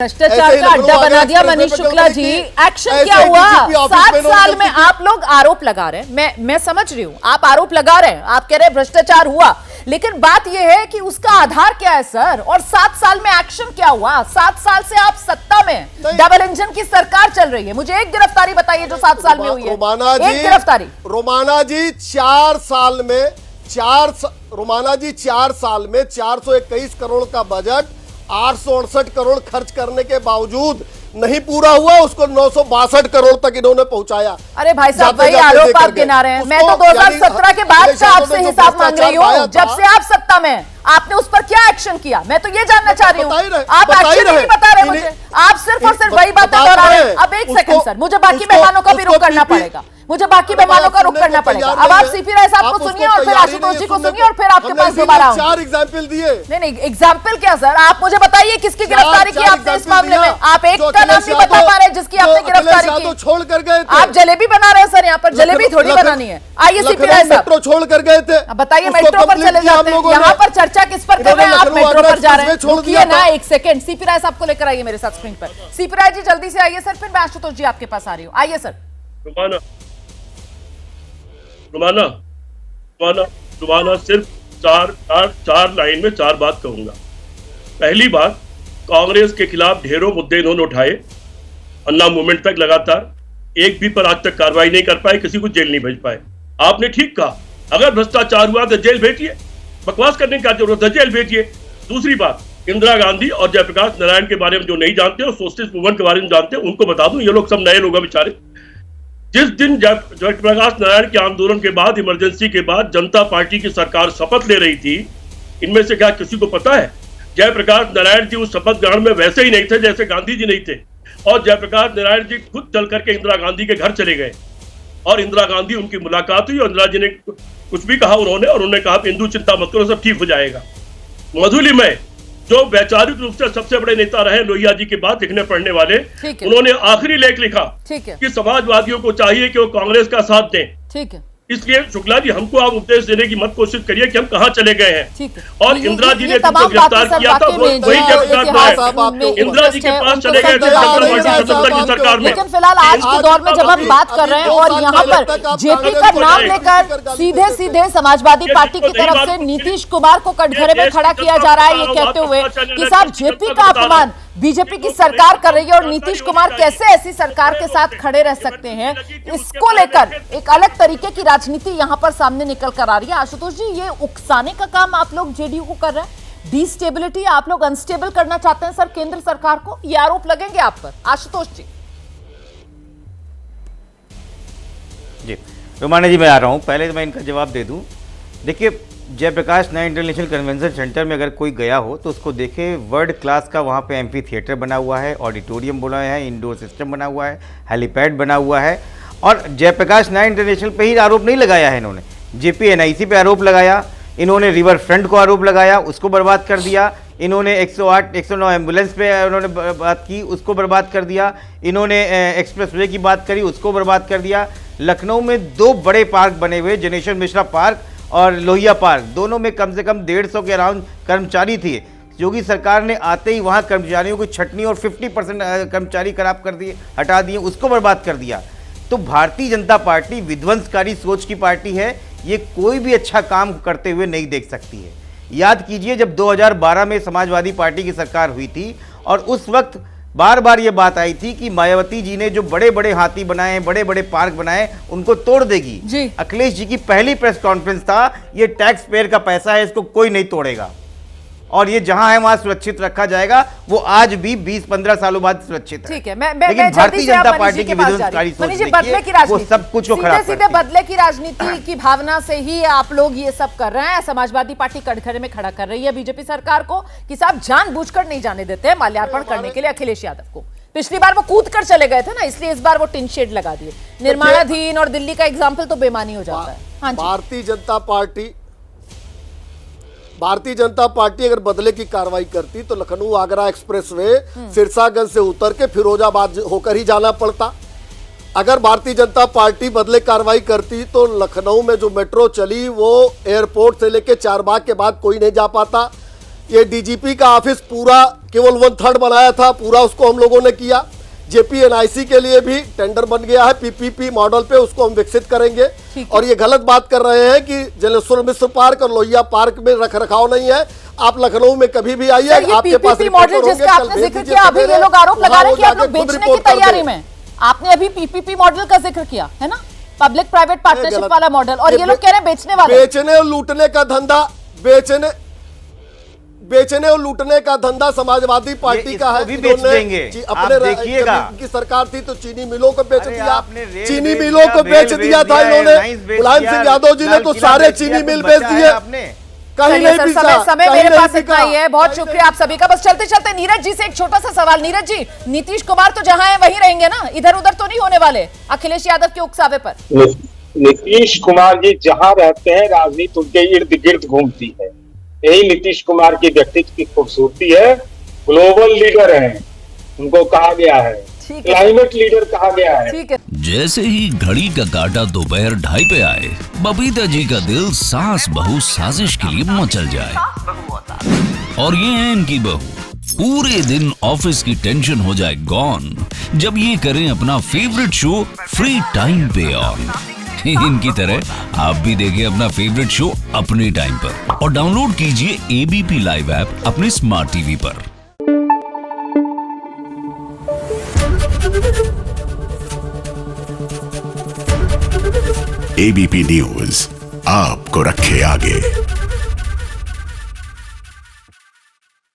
भ्रष्टाचार का अड्डा बना दिया मनीष शुक्ला जी। एक्शन क्या हुआ? 7 साल में आप लोग आरोप लगा रहे हैं, मैं समझ रही हूं, आप आरोप लगा रहे हैं, आप कह रहे हैं भ्रष्टाचार हुआ, लेकिन बात यह है कि उसका आधार क्या है सर? और 7 साल में एक्शन क्या हुआ? 7 साल से आप सत्ता में, डबल इंजन की सरकार चल रही है। मुझे एक गिरफ्तारी बताइए जो 7 साल में हुई है, एक गिरफ्तारी। रोमाना जी 4 साल में 421 करोड़ का बजट 868 करोड़ खर्च करने के बावजूद नहीं पूरा हुआ, उसको 962 करोड़ तक इन्होंने पहुंचाया। अरे भाई साहब, वही आरोप आप गिना रहे हैं। मैं तो 2017 के बाद से आपसे हिसाब मांग रही हूँ। जब से आप सत्ता में, आपने उस पर क्या एक्शन किया? मैं तो ये जानना चाह रही हूँ। आप एक्शन नहीं बता रहे मुझे, आप सिर्फ और सिर्फ वही बातें दोहरा रहे हैं। अब एक सेकंड सर, मुझे बाकी मेहमानों का भी रुख करना पड़ेगा, मुझे बाकी मेहमानों का रुख करना पड़ेगा। अब आप सीपी राय साहब को सुनिए और फिर आशुतोष जी को सुनिए और फिर आपके पास दोबारा आऊंगी। 4 एग्जाम्पल दिए। नहीं, एग्जाम्पल क्या सर? आप मुझे बताइए किसकी गिरफ्तारी की आपने इस मामले में? आप एक का नाम नहीं बता पा रहे जिसकी आपने गिरफ्तारी की। छोड़ कर गए थे। आप जलेबी बना रहे हैं सर, यहाँ पर जलेबी थोड़ी बनानी है। आइए सीपी राय साहब, मेट्रो छोड़ कर गए थे, बताइए मेट्रो पर चले जाते हैं। यहाँ पर चर्चा किस पर कर रहे हैं? आप मेट्रो पर जा रहे हैं। रुकिए ना एक सेकंड, सीपी राय साहब को लेकर आइए मेरे साथ स्क्रीन पर। सीपी राय जी जल्दी से आइए सर, फिर मैं आशुतोष जी आपके पास आ रही हूँ। आइए सर। रुमाना सिर्फ चार लाइन में 4 बात कहूंगा। पहली बात, कांग्रेस के खिलाफ ढेरों मुद्दे इन्होंने उठाए, अन्ना मूवमेंट तक लगातार एक भी पर आज तक कार्रवाई नहीं कर पाए, किसी को जेल नहीं भेज पाए। आपने ठीक कहा, अगर भ्रष्टाचार हुआ तो जेल भेजिए, बकवास करने की क्या जरूरत है, जेल भेजिए। दूसरी बात, इंदिरा गांधी और जयप्रकाश नारायण के बारे में जो नहीं जानते और सोशलिस्ट मूवमेंट के बारे में जानते हैं उनको बता दूं, ये लोग सब नए लोग हैं बेचारे। जिस दिन जयप्रकाश नारायण के आंदोलन के बाद, इमरजेंसी के बाद जनता पार्टी की सरकार शपथ ले रही थी, इनमें से क्या किसी को पता है? जयप्रकाश नारायण जी उस शपथ ग्रहण में वैसे ही नहीं थे जैसे गांधी जी नहीं थे, और जयप्रकाश नारायण जी खुद चल करके इंदिरा गांधी के घर चले गए और इंदिरा गांधी उनकी मुलाकात हुई और इंदिरा जी ने कुछ भी कहा उन्होंने कहा हिंदू चिंता मत करो, सब ठीक हो जाएगा। मधुलिमय जो वैचारिक रूप से सबसे बड़े नेता रहे लोहिया जी के बाद लिखने पढ़ने वाले, उन्होंने आखिरी लेख लिखा कि समाजवादियों को चाहिए कि वो कांग्रेस का साथ दें। ठीक है, इसलिए शुक्ला जी, हमको आप उपदेश देने की मत कोशिश करिए कि हम कहाँ चले गए हैं। और इंदिरा जी ने जिनको गिरफ्तार किया था वही जयप्रकाश इंदिरा जी के पास चले गए थे की सरकार में। लेकिन फिलहाल आज के दौर में जब हम बात कर रहे हैं और यहाँ पर जेपी का नाम लेकर सीधे समाजवादी पार्टी की तरफ से नीतीश कुमार को कटघरे में खड़ा किया जा रहा है, ये कहते हुए कि साहब जेपी का अपमान बीजेपी की सरकार कर रही है और नीतीश कुमार कैसे ऐसी सरकार के साथ खड़े रह सकते हैं, इसको लेकर एक अलग तरीके की राजनीति यहां पर सामने निकल कर आ रही है। आशुतोष जी, ये उकसाने का काम आप लोग जेडीयू को कर रहे हैं, डिस्टेबिलिटी आप लोग अनस्टेबल करना चाहते हैं सर केंद्र सरकार को, ये आरोप लगेंगे आप पर? आशुतोष जी। रुमाना जी, मैं आ रहा हूं, पहले तो मैं इनका जवाब दे दूं। देखिए, Jayaprakash Narayan international convention centre में अगर कोई गया हो तो उसको देखे, वर्ल्ड क्लास का वहाँ पे एम्फी थिएटर बना हुआ है, ऑडिटोरियम बना है, इंडोर सिस्टम बना हुआ है, हेलीपैड बना हुआ है। और जयप्रकाश नारायण इंटरनेशनल पे ही आरोप नहीं लगाया है इन्होंने, जेपी एनआईसी पे आरोप लगाया, इन्होंने रिवर फ्रंट को आरोप लगाया, उसको बर्बाद कर दिया, इन्होंने 108 109 एम्बुलेंस पे उन्होंने बात की, उसको बर्बाद कर दिया, इन्होंने एक्सप्रेसवे की बात करी, उसको बर्बाद कर दिया। लखनऊ में 2 बड़े पार्क बने हुए, जनेश्वर मिश्रा पार्क और लोहिया पार्क, दोनों में कम से कम 150 के अराउंड कर्मचारी थे। योगी सरकार ने आते ही वहाँ कर्मचारियों को छटनी और 50% कर्मचारी खराब कर दिए, हटा दिए, उसको बर्बाद कर दिया। तो भारतीय जनता पार्टी विध्वंसकारी सोच की पार्टी है, ये कोई भी अच्छा काम करते हुए नहीं देख सकती है। याद कीजिए, जब 2012 में समाजवादी पार्टी की सरकार हुई थी और उस वक्त बार बार ये बात आई थी कि मायावती जी ने जो बड़े बड़े हाथी बनाए हैं, बड़े बड़े पार्क बनाए, उनको तोड़ देगी। अखिलेश जी की पहली प्रेस कॉन्फ्रेंस था, ये टैक्स पेयर का पैसा है, इसको कोई नहीं तोड़ेगा और ये जहां है वहां सुरक्षित रखा जाएगा। वो आज भी 20-15 सालों बाद सुरक्षित है। ठीक है, मैं लेकिन भारतीय जनता पार्टी की विध्वंसकारी सोच देखिए, वो सब कुछ खराब करती है। सीधे बदले की राजनीति की भावना से ही आप लोग ये सब कर रहे हैं। समाजवादी पार्टी कटघरे में खड़ा कर रही है बीजेपी सरकार को कि साहब जानबूझकर नहीं जाने देते हैं माल्यार्पण करने के लिए अखिलेश यादव को। पिछली बार वो कूद कर चले गए थे ना, इसलिए इस बार वो टिन शेड लगा दिए। निर्माणाधीन और दिल्ली का एग्जाम्पल तो बेमानी हो जाता है। भारतीय जनता पार्टी अगर बदले की कार्रवाई करती तो लखनऊ आगरा एक्सप्रेसवे सिरसागंज से उतर के फिरोजाबाद होकर ही जाना पड़ता। अगर भारतीय जनता पार्टी बदले कार्रवाई करती तो लखनऊ में जो मेट्रो चली वो एयरपोर्ट से लेके चारबाग के बाद कोई नहीं जा पाता। ये डीजीपी का ऑफिस पूरा केवल 1/3 बनाया था, पूरा उसको हम लोगों ने किया। जेपीएनआईसी के लिए भी टेंडर बन गया है पीपीपी मॉडल पे, उसको हम विकसित करेंगे। और ये गलत बात कर रहे हैं कि जलेश्वर मिश्र पार्क और लोहिया पार्क में रख रखाव नहीं है। आप लखनऊ में कभी भी आइए, आपके पास पीपीपी मॉडल जिसका आपने जिक्र किया, अभी ये लोग आरोप लगा रहे हैं कि आप लोग बेचने की तैयारी में। आपने अभी पीपीपी मॉडल का जिक्र किया है ना, पब्लिक प्राइवेट पार्टनरशिप वाला मॉडल, और ये लोग कह रहे हैं बेचने वाले। बेचने और लूटने का धंधा, बेचने और लूटने का धंधा समाजवादी पार्टी का है। भी बेच देंगे, अपने देखिएगा। की सरकार थी तो चीनी मिलों को बेच दिया, आपने चीनी मिलों को बेच दिया था इन्होंने। मुलायम सिंह यादव जी ने तो सारे चीनी मिल बेच दिए, कहीं नहीं पीछा। समय मेरे पास इतना ही है, बहुत शुक्रिया आप सभी का। बस चलते चलते नीरज जी से एक छोटा सा सवाल। नीरज जी, नीतीश कुमार तो जहां है वहीं रहेंगे ना, इधर उधर तो नहीं होने वाले अखिलेश यादव के उकसावे पर? नीतीश कुमार जी जहां रहते हैं राजनीति उनके इर्द गिर्द घूमती है, यही नीतीश कुमार की व्यक्तित्व की खूबसूरती है। ग्लोबल लीडर हैं, उनको कहा गया है, क्लाइमेट लीडर कहा गया है। ठीक है। जैसे ही घड़ी का काटा दोपहर 2:30 पे आए, बबीता जी का दिल सास बहू साजिश के लिए मचल जाए। और ये है इनकी बहू, पूरे दिन ऑफिस की टेंशन हो जाए गॉन जब ये करें अपना फेवरेट शो फ्री टाइम पे ऑन। इनकी तरह आप भी देखिए अपना फेवरेट शो अपने टाइम पर और डाउनलोड कीजिए एबीपी लाइव ऐप अपने स्मार्ट टीवी पर। एबीपी न्यूज आपको रखे आगे।